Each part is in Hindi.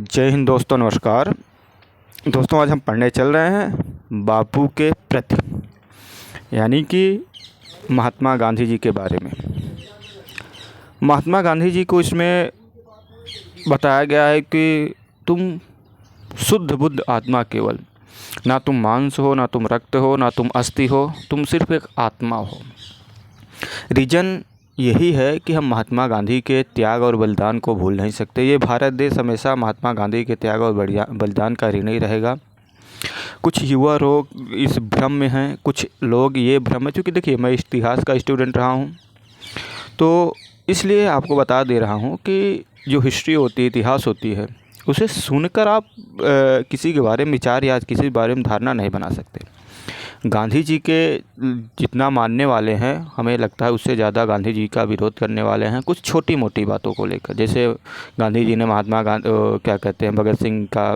जय हिंद दोस्तों, नमस्कार दोस्तों। आज हम पढ़ने चल रहे हैं बापू के प्रति, यानी कि महात्मा गांधी जी के बारे में। महात्मा गांधी जी को इसमें बताया गया है कि तुम शुद्ध बुद्ध आत्मा, केवल ना तुम मांस हो, ना तुम रक्त हो, ना तुम अस्थि हो, तुम सिर्फ एक आत्मा हो। रीज़न यही है कि हम महात्मा गांधी के त्याग और बलिदान को भूल नहीं सकते। ये भारत देश हमेशा महात्मा गांधी के त्याग और बलिदान का ऋणी रहेगा। कुछ युवा लोग इस भ्रम में हैं, कुछ लोग ये भ्रम में, क्योंकि देखिए मैं इतिहास का स्टूडेंट रहा हूँ, तो इसलिए आपको बता दे रहा हूँ कि जो हिस्ट्री होती है, इतिहास होती है, उसे सुनकर आप किसी के बारे में विचार या किसी के बारे में धारणा नहीं बना सकते। गांधी जी के जितना मानने वाले हैं, हमें लगता है उससे ज़्यादा गांधी जी का विरोध करने वाले हैं कुछ छोटी मोटी बातों को लेकर। जैसे गांधी जी ने क्या कहते हैं, भगत सिंह का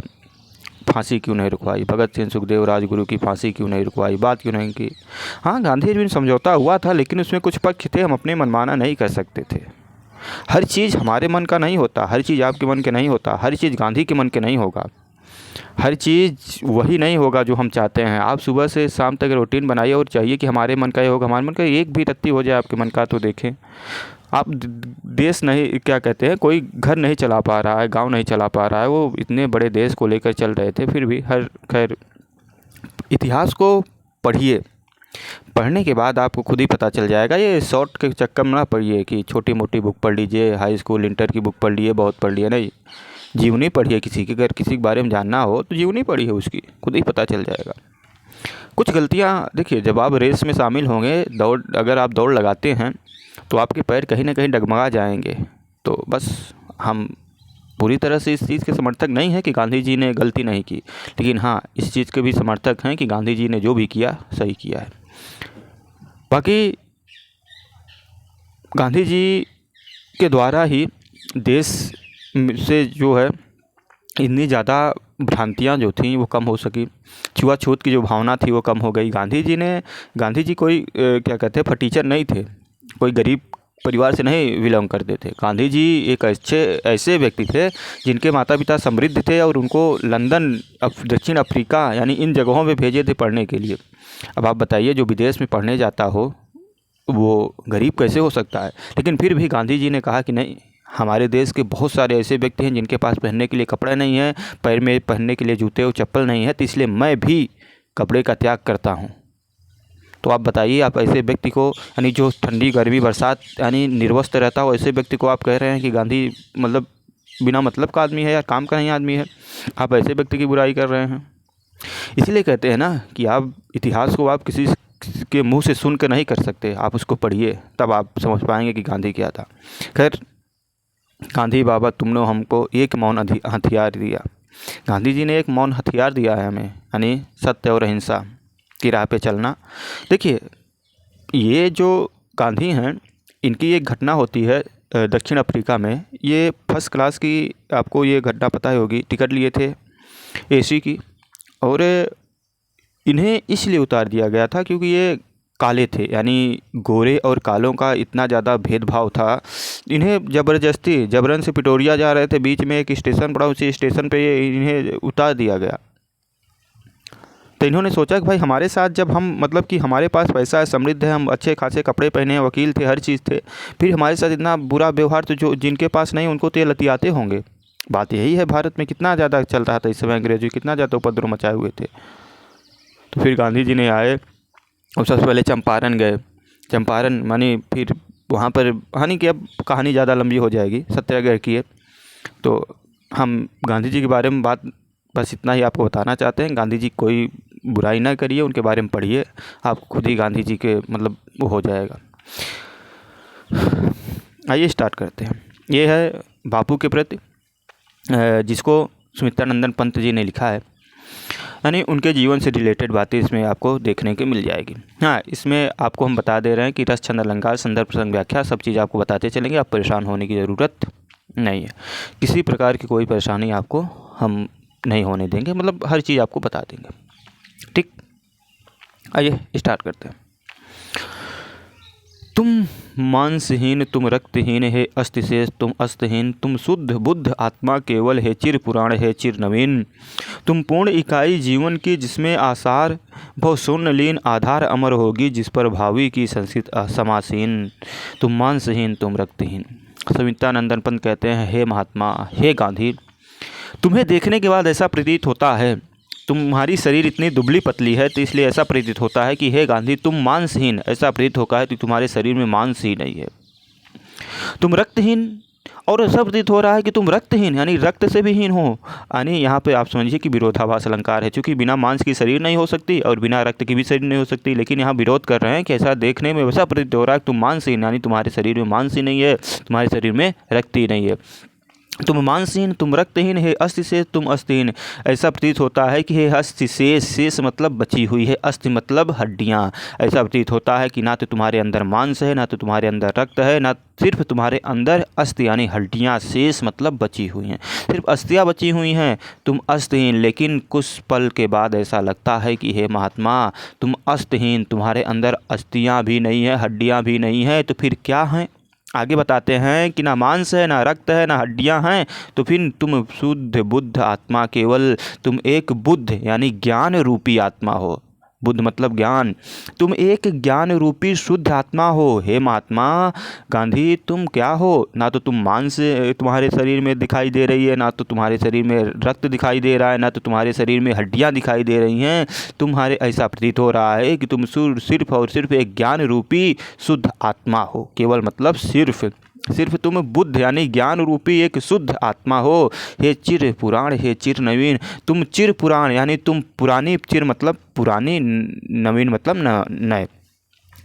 फांसी क्यों नहीं रुकवाई, भगत सिंह, सुखदेव, राजगुरु की फांसी क्यों नहीं रुकवाई, बात क्यों नहीं की। हाँ, गांधी जी में समझौता हुआ था, लेकिन उसमें कुछ पक्ष थे, हम अपने मनमाना नहीं कर सकते थे। हर चीज़ हमारे मन का नहीं होता, हर चीज़ आपके मन के नहीं होता, हर चीज़ गांधी के मन के नहीं होगा, हर चीज़ वही नहीं होगा जो हम चाहते हैं। आप सुबह से शाम तक रूटीन बनाइए और चाहिए कि हमारे मन का ये होगा, हमारे मन का एक भी रत्ती हो जाए आपके मन का, तो देखें आप देश नहीं, क्या कहते हैं, कोई घर नहीं चला पा रहा है, गांव नहीं चला पा रहा है। वो इतने बड़े देश को लेकर चल रहे थे, फिर भी खैर इतिहास को पढ़िए। पढ़ने के बाद आपको खुद ही पता चल जाएगा। ये शॉर्ट के चक्कर में ना पढ़िए कि छोटी मोटी बुक पढ़ लीजिए, हाई स्कूल इंटर की बुक पढ़ लिए, बहुत पढ़ लिए, नहीं, जीवनी पढ़िए। किसी की अगर किसी के बारे में जानना हो तो जीवनी पढ़िए, उसकी खुद ही पता चल जाएगा। कुछ गलतियाँ देखिए, जब आप रेस में शामिल होंगे, अगर आप दौड़ लगाते हैं तो आपके पैर कहीं ना कहीं डगमगा जाएंगे। तो बस हम पूरी तरह से इस चीज़ के समर्थक नहीं हैं कि गांधी जी ने गलती नहीं की, लेकिन हाँ, इस चीज़ के भी समर्थक हैं कि गांधी जी ने जो भी किया सही किया है। बाकी गांधी जी के द्वारा ही देश से जो है इतनी ज़्यादा भ्रांतियाँ जो थीं वो कम हो सकी, छुआछूत की जो भावना थी वो कम हो गई। गांधी जी कोई क्या कहते हैं, फटीचर नहीं थे, कोई गरीब परिवार से नहीं बिलोंग करते थे। गांधी जी एक ऐसे व्यक्ति थे जिनके माता पिता समृद्ध थे और उनको लंदन, दक्षिण अफ्रीका, यानी इन जगहों में भेजे थे पढ़ने के लिए। अब आप बताइए, जो विदेश में पढ़ने जाता हो वो गरीब कैसे हो सकता है। लेकिन फिर भी गांधी जी ने कहा कि नहीं, हमारे देश के बहुत सारे ऐसे व्यक्ति हैं जिनके पास पहनने के लिए कपड़ा नहीं है, पैर में पहनने के लिए जूते और चप्पल नहीं है, तो इसलिए मैं भी कपड़े का त्याग करता हूँ। तो आप बताइए, आप ऐसे व्यक्ति को, यानी जो ठंडी गर्मी बरसात यानी निर्वस्त्र रहता हो, ऐसे व्यक्ति को आप कह रहे हैं कि गांधी मतलब बिना मतलब का आदमी है या काम का नहीं आदमी है। आप ऐसे व्यक्ति की बुराई कर रहे हैं। इसलिए कहते हैं ना कि आप इतिहास को आप किसी के मुंह से सुन कर नहीं कर सकते, आप उसको पढ़िए, तब आप समझ पाएंगे कि गांधी क्या था। खैर, गांधी बाबा, तुमने हमको एक मौन हथियार दिया। गांधी जी ने एक मौन हथियार दिया है हमें, यानी सत्य और अहिंसा की राह पे चलना। देखिए, ये जो गांधी हैं, इनकी एक घटना होती है दक्षिण अफ्रीका में। ये फर्स्ट क्लास की, आपको ये घटना पता ही होगी, टिकट लिए थे एसी की, और इन्हें इसलिए उतार दिया गया था क्योंकि ये काले थे, यानी गोरे और कालों का इतना ज़्यादा भेदभाव था। इन्हें जबरन से पिटोरिया जा रहे थे, बीच में एक स्टेशन पड़ा, उसी स्टेशन पे इन्हें उतार दिया गया। तो इन्होंने सोचा कि भाई हमारे साथ जब हम, मतलब कि हमारे पास पैसा है, समृद्ध है, हम अच्छे खासे कपड़े पहने हैं, वकील थे, हर चीज़ थे, फिर हमारे साथ इतना बुरा व्यवहार, तो जो जिनके पास नहीं उनको तो ये लतियाते होंगे। बात यही है, भारत में कितना ज़्यादा चल रहा था इस समय, अंग्रेजी कितना ज़्यादा उपद्रव मचाए हुए थे। तो फिर गांधी जी ने आए और सबसे पहले चंपारण गए। चंपारण मानी, फिर वहाँ पर, हानि कि अब कहानी ज़्यादा लंबी हो जाएगी, सत्याग्रह किए। तो हम गांधी जी के बारे में बात बस इतना ही आपको बताना चाहते हैं। गांधी जी कोई बुराई ना करिए, उनके बारे में पढ़िए, आप खुद ही गांधी जी के मतलब वो हो जाएगा। आइए स्टार्ट करते हैं। ये है बापू के प्रति, जिसको सुमित्रानंदन पंत जी ने लिखा है, यानी उनके जीवन से रिलेटेड बातें इसमें आपको देखने को मिल जाएगी। हाँ, इसमें आपको हम बता दे रहे हैं कि रस, छंद, अलंकार, संदर्भ, प्रसंग, व्याख्या, सब चीज़ आपको बताते चलेंगे। आप परेशान होने की ज़रूरत नहीं है, किसी प्रकार की कोई परेशानी आपको हम नहीं होने देंगे, मतलब हर चीज़ आपको बता देंगे। ठीक, आइए स्टार्ट करते हैं। तुम मांसहीन तुम रक्तहीन है अस्थिशेष तुम अस्तहीन, तुम शुद्ध बुद्ध आत्मा केवल है चिर पुराण है चिर नवीन। तुम पूर्ण इकाई जीवन की जिसमें आसार भव शून्य लीन, आधार अमर होगी जिस पर भावी की संस्कृत समासीन। तुम मांसहीन तुम रक्तहीन। सवितानंदन पंत कहते हैं, हे महात्मा, हे गांधी, तुम्हें देखने के बाद ऐसा प्रतीत होता है, तुम्हारी शरीर इतनी दुबली पतली है तो इसलिए ऐसा प्रतीत होता है कि हे गांधी तुम मांसहीन, ऐसा प्रतीत होता है कि तुम्हारे शरीर में मांस ही नहीं है। तुम रक्तहीन, और ऐसा प्रतीत हो रहा है कि तुम रक्तहीन यानी रक्त से भी हीन हो। यानी यहाँ पे आप समझिए कि विरोधाभास अलंकार है, क्योंकि बिना मांस की शरीर नहीं हो सकती और बिना रक्त की भी शरीर नहीं हो सकती, लेकिन यहाँ विरोध कर रहे हैं कि ऐसा देखने में वैसा प्रतीत हो रहा है कि तुम मांसहीन यानी तुम्हारे शरीर में मांस ही नहीं है, तुम्हारे शरीर में रक्त ही नहीं है। तुम मांसहीन तुम रक्तहीन है अस्थिशेष तुम अस्थिहीन, ऐसा प्रतीत होता है कि हे अस्थिशेष, शेष मतलब बची हुई है, अस्थि मतलब हड्डियाँ। ऐसा प्रतीत होता है कि ना तो तुम्हारे अंदर मांस है, ना तो तुम्हारे अंदर रक्त है, ना सिर्फ तुम्हारे अंदर अस्थि यानी हड्डियाँ, शेष मतलब बची हुई हैं, सिर्फ अस्थियाँ बची हुई हैं। तुम अस्थिहीन, लेकिन कुछ पल के बाद ऐसा लगता है कि हे महात्मा तुम अस्थिहीन, तुम्हारे अंदर अस्थियाँ भी नहीं है, हड्डियाँ भी नहीं है, तो फिर क्या हैं? आगे बताते हैं कि ना मांस है, ना रक्त है, ना हड्डियां हैं, तो फिर तुम शुद्ध बुद्ध आत्मा केवल, तुम एक बुद्ध यानी ज्ञान रूपी आत्मा हो। बुद्ध मतलब ज्ञान, तुम एक ज्ञान रूपी शुद्ध आत्मा हो। हे महात्मा गांधी तुम क्या हो? ना तो तुम मांस तुम्हारे शरीर में दिखाई दे रही है, ना तो तुम्हारे शरीर में रक्त दिखाई दे रहा है, ना तो तुम्हारे शरीर में हड्डियां दिखाई दे रही हैं। तुम्हारे ऐसा प्रतीत हो रहा है कि तुम सिर्फ और सिर्फ एक ज्ञान रूपी शुद्ध आत्मा हो। केवल मतलब सिर्फ तुम बुद्ध यानी ज्ञान रूपी एक शुद्ध आत्मा हो। हे चिर पुराण हे चिर नवीन, तुम चिर पुराण यानी तुम पुरानी, चिर मतलब पुरानी, नवीन मतलब नए,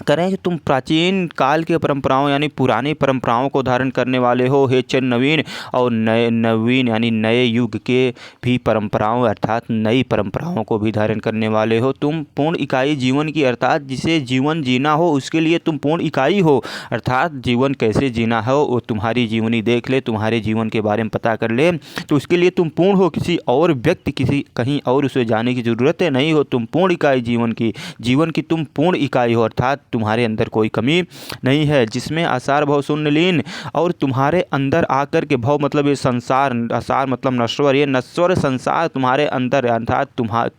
करें कि तुम प्राचीन काल के परंपराओं यानी पुरानी परंपराओं को धारण करने वाले हो। हे चिर नवीन, और नए नवीन यानी नए युग के भी परंपराओं अर्थात नई परंपराओं को भी धारण करने वाले हो। तुम पूर्ण इकाई जीवन की अर्थात जिसे जीवन जीना हो उसके लिए तुम पूर्ण इकाई हो, अर्थात जीवन कैसे जीना हो वो तुम्हारी जीवनी देख ले, तुम्हारे जीवन के बारे में पता कर ले, तो उसके लिए तुम पूर्ण हो। किसी और व्यक्ति किसी कहीं और उसे जाने की ज़रूरत नहीं हो। तुम पूर्ण इकाई जीवन की तुम पूर्ण इकाई हो, अर्थात तुम्हारे अंदर कोई कमी नहीं है, जिसमें आसार भव शून्य लीन, और तुम्हारे अंदर आकर के भव मतलब ये संसार, आसार मतलब नश्वर, ये नश्वर संसार तुम्हारे अंदर अर्थात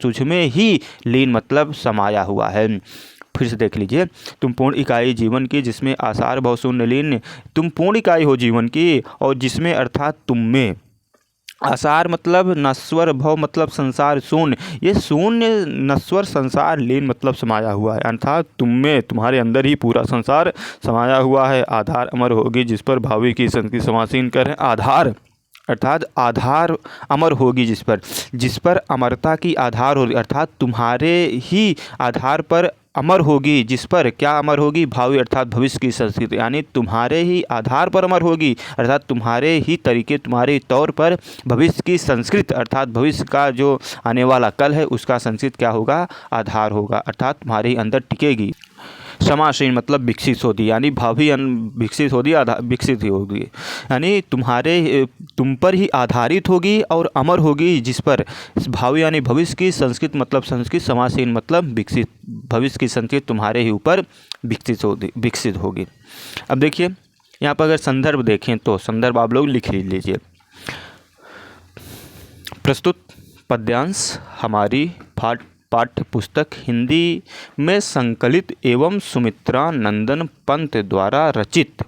तुझमें ही लीन मतलब समाया हुआ है। फिर से देख लीजिए, तुम पूर्ण इकाई जीवन की जिसमें आसार भव शून्य लीन, तुम पूर्ण इकाई हो जीवन की और जिसमें अर्थात तुम में आसार मतलब नश्वर, भव मतलब संसार, शून्य, ये शून्य नश्वर संसार, लीन मतलब समाया हुआ है, अर्थात तुम में तुम्हारे अंदर ही पूरा संसार समाया हुआ है। आधार अमर होगी जिस पर भावी की संस्कृति समासीन करें। आधार अर्थात आधार अमर होगी जिस पर अमरता की आधार होगी, अर्थात तुम्हारे ही आधार पर अमर होगी, जिस पर क्या अमर होगी? भावी अर्थात भविष्य की संस्कृति, यानी तुम्हारे ही आधार पर अमर होगी, अर्थात तुम्हारे ही तरीके, तुम्हारे तौर पर भविष्य की संस्कृति, अर्थात भविष्य का जो आने वाला कल है उसका संस्कृति क्या होगा? आधार होगा, अर्थात तुम्हारे ही अंदर टिकेगी। समासीन मतलब विकसित होती, यानी भावी विकसित होगी, विकसित ही होगी, यानी तुम पर ही आधारित होगी और अमर होगी जिस पर भावी यानी भविष्य की संस्कृति मतलब संस्कृति, समासीन मतलब विकसित, भविष्य की संस्कृति तुम्हारे ही ऊपर विकसित होगी। अब देखिए यहाँ पर अगर संदर्भ देखें तो संदर्भ आप लोग लिख लीजिए। प्रस्तुत पद्यांश हमारी पाठ्य पुस्तक हिंदी में संकलित एवं सुमित्रा नंदन पंत द्वारा रचित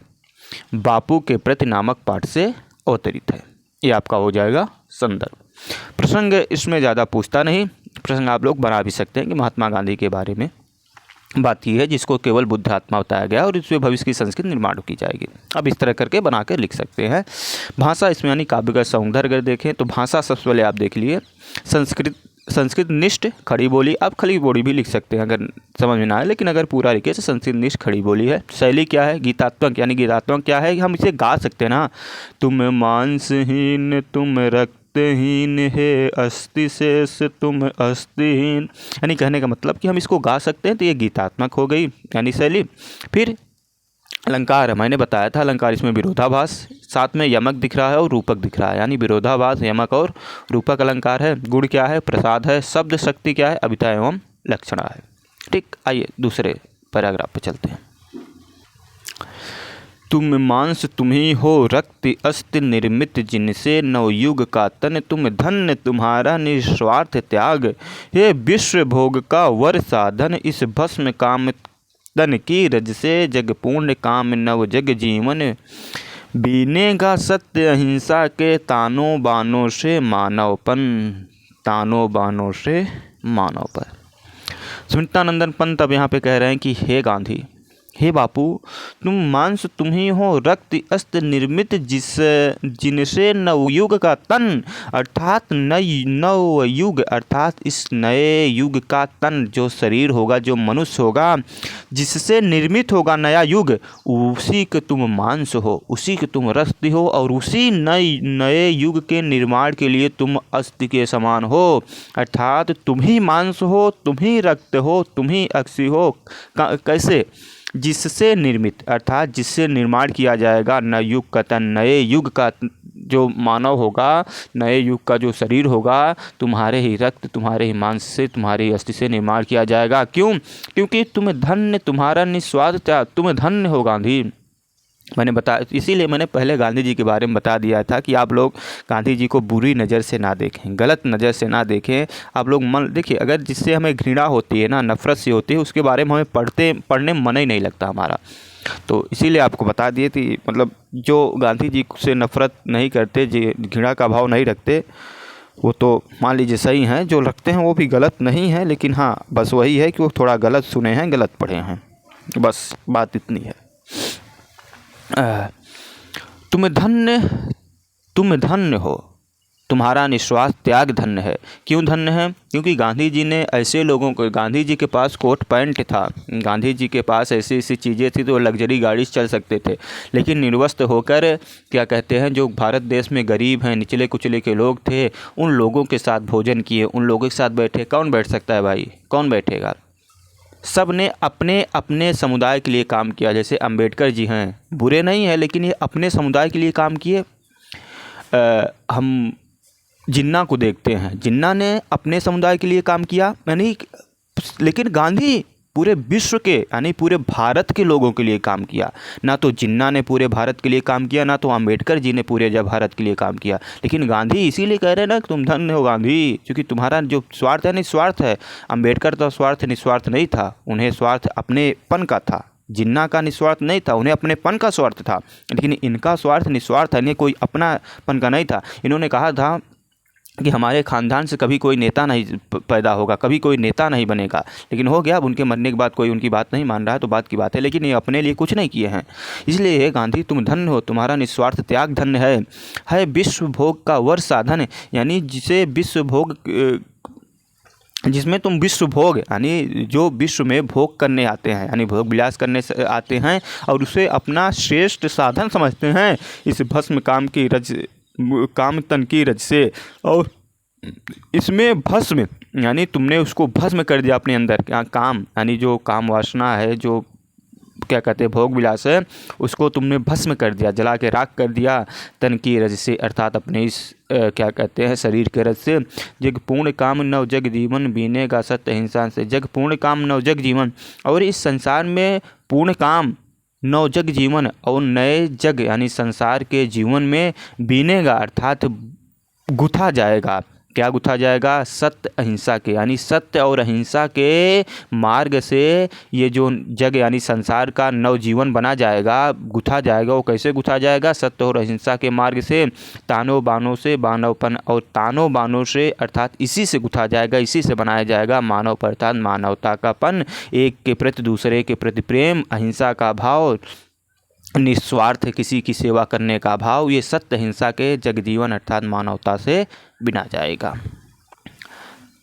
बापू के प्रति नामक पाठ से अवतरित है। ये आपका हो जाएगा संदर्भ। प्रसंग इसमें ज़्यादा पूछता नहीं, प्रसंग आप लोग बना भी सकते हैं कि महात्मा गांधी के बारे में बात की है जिसको केवल बुद्ध आत्मा बताया गया और इसमें भविष्य की संस्कृति निर्माण की जाएगी। अब इस तरह करके बना कर लिख सकते हैं। भाषा इसमें यानी काव्य का सौंदर्य अगर देखें तो भाषा सबसे पहले आप देख लिए संस्कृत निष्ठ खड़ी बोली, आप खड़ी बोली भी लिख सकते हैं अगर समझ में ना आए, लेकिन अगर पूरा लिखे तो संस्कृत निष्ठ खड़ी बोली है। शैली क्या है? गीतात्मक, यानी गीतात्मक क्या है? हम इसे गा सकते हैं ना, तुम मांसहीन तुम रक्तहीन है अस्थि शेष तुम अस्थिहीन, यानी कहने का मतलब कि हम इसको गा सकते हैं, तो ये गीतात्मक हो गई यानी शैली। फिर अलंकार, मैंने बताया था अलंकार इसमें विरोधाभास, साथ में यमक दिख रहा है और रूपक दिख रहा है, यानी विरोधाभास, यमक और रूपक अलंकार है। गुण क्या है? प्रसाद है। शब्द शक्ति क्या है? अभिधा एवं लक्षणा है। ठीक, आइए दूसरे पैराग्राफ पे चलते हैं। तुम मांस तुम्ही हो, रक्त अस्त निर्मित जिनसे नवयुग का तन। तुम धन्य तुम्हारा निस्वार्थ त्याग, हे विश्व भोग का वर साधन। इस भस्म काम तन की रज से, जग पूर्ण काम नव जग जीवन। बीनेगा सत्य अहिंसा के, तानों बानों से मानवपन। तानों बानों से मानवपन। सुमित्रानंदन पंत अब यहाँ पे कह रहे हैं कि हे गांधी, हे बापू, तुम मांस तुम्ही हो, रक्त अस्त निर्मित जिनसे नवयुग का तन, अर्थात नवयुग अर्थात इस नए युग का तन, जो शरीर होगा, जो मनुष्य होगा, जिससे निर्मित होगा नया युग, उसी के तुम मांस हो, उसी के तुम रक्त हो, और उसी नए युग के निर्माण के लिए तुम अस्थि के समान हो। अर्थात तुम ही मांस हो, तुम ही रक्त हो, तुम ही अस्थि हो। कैसे? जिससे निर्मित अर्थात जिससे निर्माण किया जाएगा नए युग का तन, नए युग का जो मानव होगा, नए युग का जो शरीर होगा, तुम्हारे ही रक्त, तुम्हारे ही मांस से, तुम्हारी अस्थि से निर्माण किया जाएगा। क्यों? क्योंकि तुम धन्य तुम्हारा निस्वार्थ त्याग, तुम धन्य हो गांधी। मैंने बताया, इसीलिए मैंने पहले गांधी जी के बारे में बता दिया था कि आप लोग गांधी जी को बुरी नज़र से ना देखें, गलत नज़र से ना देखें। आप लोग मन देखिए, अगर जिससे हमें घृणा होती है ना, नफ़रत सी होती है, उसके बारे में हमें पढ़ने में मन ही नहीं लगता हमारा। तो इसीलिए आपको बता दिए थी, मतलब जो गांधी जी से नफ़रत नहीं करते, घृणा का भाव नहीं रखते, वो तो मान लीजिए सही हैं, जो रखते हैं वो भी गलत नहीं है, लेकिन हाँ बस वही है कि वो थोड़ा गलत सुने हैं, गलत पढ़े हैं, बस बात इतनी है। तुम धन्य हो, तुम्हारा निस्वार्थ त्याग धन्य है। क्यों धन्य है? क्योंकि गांधी जी ने ऐसे लोगों को, गांधी जी के पास कोट पैंट था, गांधी जी के पास ऐसी ऐसी चीज़ें थी, तो लग्जरी गाड़ी से चल सकते थे, लेकिन निर्वस्त्र होकर, क्या कहते हैं, जो भारत देश में गरीब हैं, निचले कुचले के लोग थे, उन लोगों के साथ भोजन किए, उन लोगों के साथ बैठे। कौन बैठ सकता है भाई? कौन बैठेगा? सब ने अपने अपने समुदाय के लिए काम किया। जैसे अंबेडकर जी हैं, बुरे नहीं है, लेकिन ये अपने समुदाय के लिए काम किए। हम जिन्ना को देखते हैं, जिन्ना ने अपने समुदाय के लिए काम किया, यानी, लेकिन गांधी पूरे विश्व के यानी पूरे भारत के लोगों के लिए काम किया। ना तो जिन्ना ने पूरे भारत के लिए काम किया, ना तो अंबेडकर जी ने पूरे भारत के लिए काम किया, लेकिन गांधी इसीलिए कह रहे हैं ना कि तुम धन्य हो गांधी, क्योंकि तुम्हारा जो स्वार्थ है, निस्वार्थ है। अंबेडकर तो स्वार्थ निस्वार्थ नहीं था, उन्हें स्वार्थ अपनेपन का था। जिन्ना का निस्वार्थ नहीं था, उन्हें अपनेपन का स्वार्थ था, लेकिन इनका स्वार्थ निस्वार्थ है, इन्हें कोई अपनापन का नहीं था। इन्होंने कहा था कि हमारे ख़ानदान से कभी कोई नेता नहीं पैदा होगा, कभी कोई नेता नहीं बनेगा, लेकिन हो गया। अब उनके मरने के बाद कोई उनकी बात नहीं मान रहा है, तो बात की बात है, लेकिन ये अपने लिए कुछ नहीं किए हैं। इसलिए गांधी, तुम धन्य हो, तुम्हारा निस्वार्थ त्याग धन्य है विश्व भोग का वर साधन, यानी जिसे विश्व भोग, जिसमें तुम विश्व भोग यानी जो विश्व में भोग करने आते हैं, यानी भोग विलास करने से आते हैं, और उसे अपना श्रेष्ठ साधन समझते हैं, इस भस्म काम तन की रज से। और इसमें भस्म यानी तुमने उसको भस्म कर दिया अपने अंदर, क्या काम, यानी जो काम वासना है, जो क्या कहते हैं भोग विलास है, उसको तुमने भस्म कर दिया, जला के राख कर दिया, तन की रज से, अर्थात अपने इस क्या कहते हैं शरीर के रज से। जग पूर्ण काम नव जग जीवन, बीनेगा सत्य अहिंसा से। जग पूर्ण काम नव जग जीवन, और इस संसार में पूर्ण काम नव जग जीवन, और नए जग यानी संसार के जीवन में बीनेगा अर्थात गुथा जाएगा। क्या गुथा जाएगा? सत्य अहिंसा के, यानी सत्य और अहिंसा के मार्ग से ये जो जग यानी संसार का नव जीवन बना जाएगा, गुथा जाएगा। वो कैसे गुथा जाएगा? सत्य और अहिंसा के मार्ग से, तानों बानों से मानवपन, और तानों बानों से अर्थात इसी से गुथा जाएगा, इसी से बनाया जाएगा मानव अर्थात मानवता का पन, एक के प्रति दूसरे के प्रति प्रेम, अहिंसा का भाव, निस्वार्थ किसी की सेवा करने का भाव, ये सत्य अहिंसा के जगजीवन अर्थात मानवता से बिना जाएगा।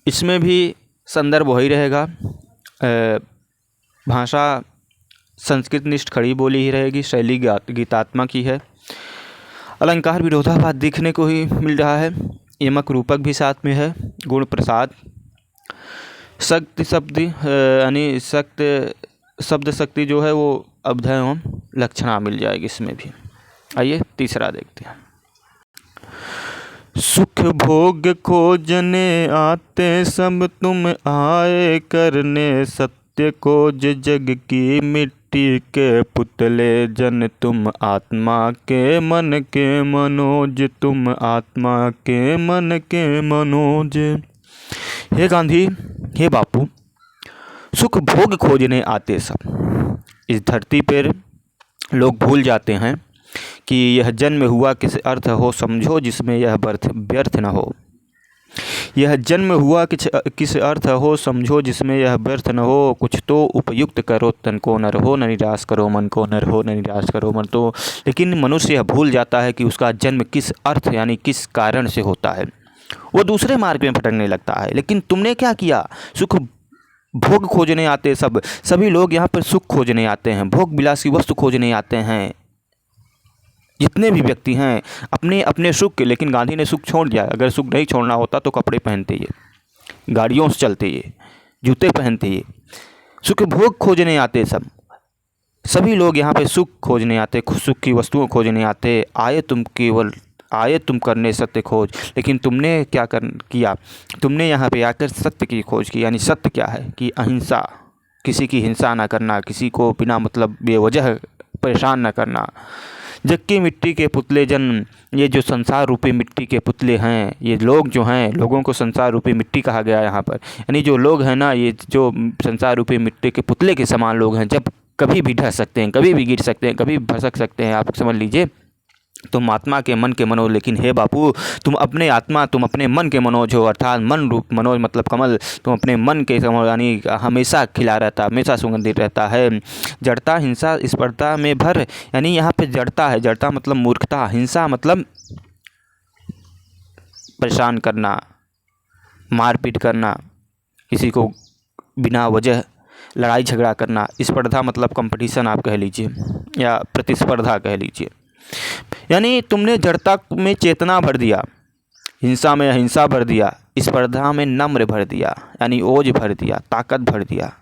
इसमें भी संदर्भ वही रहेगा, भाषा संस्कृत निष्ठ खड़ी बोली ही रहेगी, शैली गीतात्मक ही है, अलंकार विरोधाभास दिखने को ही मिल रहा है, यमक रूपक भी साथ में है, गुण प्रसाद, शक्ति शब्द यानी शब्द शक्ति जो है वो अवधय एवं लक्षणा मिल जाएगी इसमें भी। आइए तीसरा देखते हैं। सुख भोग खोजने आते सब तुम आए, करने सत्य खोज जग की मिट्टी के पुतले जन तुम आत्मा के मन के मनोज, तुम आत्मा के मन के मनोज। हे गांधी, हे बापू, सुख भोग खोजने आते सब। इस धरती पर लोग भूल जाते हैं कि यह जन्म हुआ किस अर्थ हो समझो, जिसमें यह बर्थ व्यर्थ न हो। यह जन्म हुआ किस अर्थ हो समझो, जिसमें यह व्यर्थ न हो। कुछ तो उपयुक्त करो तन को न रहो, न निराश करो मन को, न रहो न निराश करो मन। तो लेकिन मनुष्य यह भूल जाता है कि उसका जन्म किस अर्थ यानी किस कारण से होता है। वो दूसरे मार्ग में भटकने लगता है। लेकिन तुमने क्या किया? सुख भोग खोजने आते सब, सभी लोग यहाँ पर सुख खोजने आते हैं, भोग विलास की वस्तु खोजने आते हैं। जितने भी व्यक्ति हैं अपने अपने सुख के, लेकिन गांधी ने सुख छोड़ दिया। अगर सुख नहीं छोड़ना होता तो कपड़े पहनते ये, गाड़ियों से चलते ये, जूते पहनते ये। सुख भोग खोजने आते सब, सभी लोग यहाँ पे सुख खोजने आते, सुख की वस्तुओं खोजने आते। आए तुम करने सत्य खोज, लेकिन तुमने क्या किया? तुमने यहाँ पे आकर सत्य की खोज की। यानी सत्य क्या है कि अहिंसा, किसी की हिंसा ना करना, किसी को बिना मतलब बेवजह परेशान ना करना। जबकि मिट्टी के पुतले जन, ये जो संसार रूपी मिट्टी के पुतले हैं, ये लोग जो हैं, लोगों को संसार रूपी मिट्टी कहा गया यहाँ पर। यानी जो लोग हैं ना, ये जो संसार रूपी मिट्टी के पुतले के समान लोग हैं, जब कभी भी ढह सकते हैं, कभी भी गिर सकते हैं, कभी भी भसक सकते हैं। आप समझ लीजिए, तुम आत्मा के मन के मनोज, लेकिन हे बापू, तुम अपने आत्मा, तुम अपने मन के मनोज हो। अर्थात मन रूप, मनोज मतलब कमल, तुम अपने मन के यानी हमेशा खिला रहता, हमेशा सुगंधित रहता है। जड़ता हिंसा स्पर्धा में भर, यानी यहाँ पे जड़ता है, जड़ता मतलब मूर्खता, हिंसा मतलब परेशान करना, मारपीट करना, किसी को बिना वजह लड़ाई झगड़ा करना। स्पर्धा मतलब कंपटीशन आप कह लीजिए, या प्रतिस्पर्धा कह लीजिए। यानी तुमने जड़ता में चेतना भर दिया, हिंसा में अहिंसा भर दिया, स्पर्धा में नम्र भर दिया, यानी ओज भर दिया, ताकत भर दिया।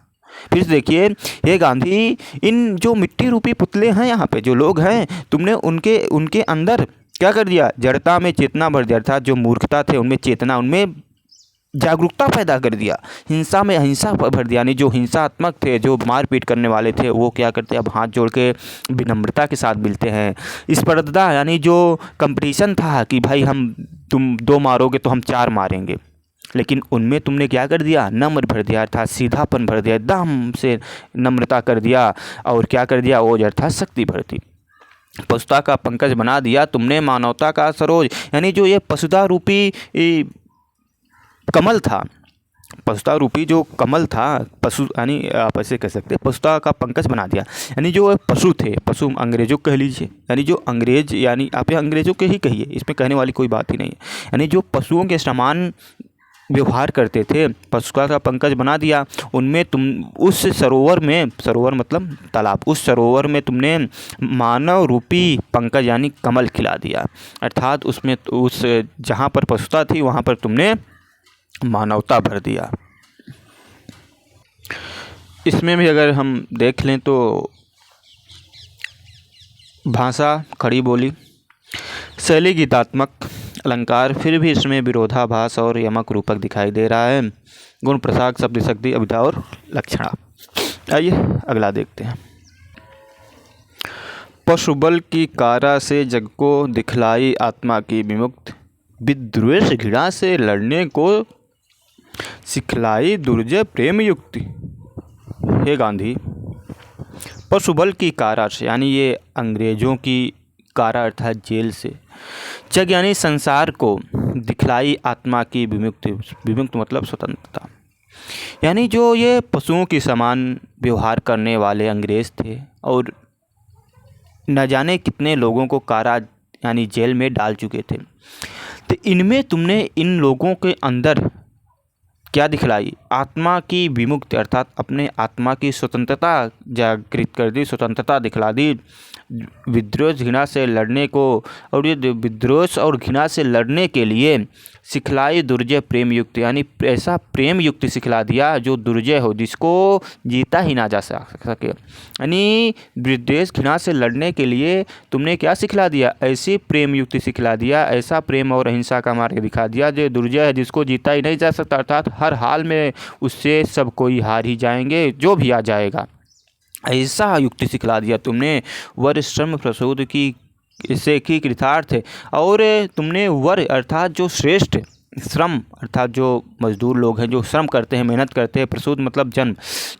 फिर देखिए, ये गांधी, इन जो मिट्टी रूपी पुतले हैं यहाँ पे जो लोग हैं, तुमने उनके अंदर क्या कर दिया? जड़ता में चेतना भर दिया। अर्थात जो मूर्खता थे उनमें चेतना, उनमें जागरूकता पैदा कर दिया। हिंसा में अहिंसा भर दिया, यानी जो हिंसात्मक थे, जो मारपीट करने वाले थे, वो क्या करते हैं? अब हाथ जोड़ के विनम्रता के साथ मिलते हैं। स्पर्धा यानी जो कंपटीशन था कि भाई तुम 2 मारोगे तो हम 4 मारेंगे, लेकिन उनमें तुमने क्या कर दिया? नम्र भर दिया, अर्थात सीधापन भर दिया, एकदम से नम्रता कर दिया। और क्या कर दिया? ओज अर्थात शक्ति भर दी। पशुता का पंकज बना दिया तुमने मानवता का सरोज, यानी जो ये पशुता रूपी कमल था, पशुता रूपी जो कमल था, पशु यानी आप ऐसे कह सकते हैं, पशुता का पंकज बना दिया। यानी जो पशु थे, पशु अंग्रेजों कह लीजिए, यानी जो अंग्रेज, यानी आप अंग्रेजों के ही कहिए, इसमें कहने वाली कोई बात ही नहीं है। यानी जो पशुओं के समान व्यवहार करते थे, पशुता का पंकज बना दिया। उनमें तुम उस सरोवर में, सरोवर मतलब तालाब, उस सरोवर में तुमने मानव रूपी पंकज यानी कमल खिला दिया। अर्थात उसमें उस जहाँ पर पशुता थी वहाँ पर तुमने मानवता भर दिया। इसमें भी अगर हम देख लें तो भाषा खड़ी बोली, शैली गीतात्मक, अलंकार, फिर भी इसमें विरोधाभास और यमक रूपक दिखाई दे रहा है। गुण प्रसाद, शब्द शक्ति, अभिधा और लक्षणा। आइए अगला देखते हैं। पशुबल की कारा से जग को दिखलाई आत्मा की विमुक्त, विद्वेष घृणा से लड़ने को सिखलाई दुर्जय प्रेम युक्ति। हे गांधी, पशुबल की कारा से, यानी ये अंग्रेजों की कारा अर्थात जेल से, जग यानी संसार को, दिखलाई आत्मा की विमुक्ति, विमुक्त मतलब स्वतंत्रता। यानी जो ये पशुओं के समान व्यवहार करने वाले अंग्रेज थे और न जाने कितने लोगों को कारा यानी जेल में डाल चुके थे, तो इनमें तुमने इन लोगों के अंदर क्या दिखलाई? आत्मा की विमुक्ति, अर्थात अपने आत्मा की स्वतंत्रता जागृत कर दी, स्वतंत्रता दिखला दी। विद्रोह घृणा से लड़ने को, और ये विद्रोह और घृणा से लड़ने के लिए सिखलाई दुर्जय प्रेम युक्त, यानी ऐसा प्रेम युक्त सिखला दिया जो दुर्जय हो, जिसको जीता ही ना जा सके। यानी विद्वेष घृणा से लड़ने के लिए तुमने क्या सिखला दिया? ऐसी प्रेम युक्त सिखला दिया, ऐसा प्रेम और अहिंसा का मार्ग दिखा दिया जो दुर्जय है, जिसको जीता ही नहीं जा सकता। अर्थात हर हाल में उससे सब कोई हार ही जाएंगे, जो भी आ जाएगा। ऐसा युक्ति सिखला दिया तुमने, वर श्रम प्रसूत की इससे की कृतार्थ है। और तुमने वर अर्थात जो श्रेष्ठ श्रम अर्थात जो मजदूर लोग हैं जो श्रम करते हैं, मेहनत करते हैं, प्रसूत मतलब जन्म,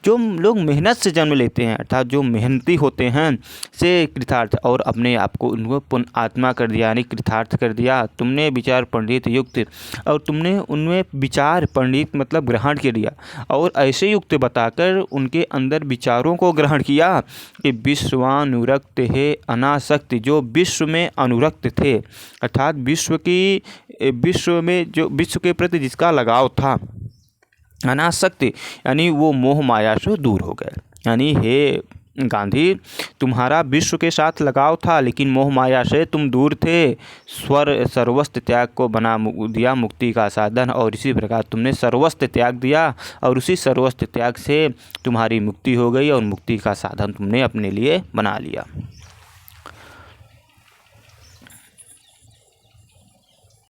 जो लोग मेहनत से जन्म लेते हैं अर्थात जो मेहनती होते हैं से कृतार्थ, और अपने आप को उनको पुण्य आत्मा कर दिया यानी कृतार्थ कर दिया। तुमने विचार पंडित युक्त, और तुमने उनमें विचार पंडित मतलब ग्रहण कर लिया, और ऐसे युक्त बताकर उनके अंदर विचारों को ग्रहण किया कि विश्वानुरक्त है अनासक्त, जो विश्व में अनुरक्त थे अर्थात विश्व में जो विश्व के प्रति जिसका लगाव था, अनासक्त यानी वो मोह माया से दूर हो गए। यानी हे गांधी, तुम्हारा विश्व के साथ लगाव था लेकिन मोह माया से तुम दूर थे। सर्वस्व त्याग को बना दिया मुक्ति का साधन, और इसी प्रकार तुमने सर्वस्व त्याग दिया और उसी सर्वस्व त्याग से तुम्हारी मुक्ति हो गई और मुक्ति का साधन तुमने अपने लिए बना लिया।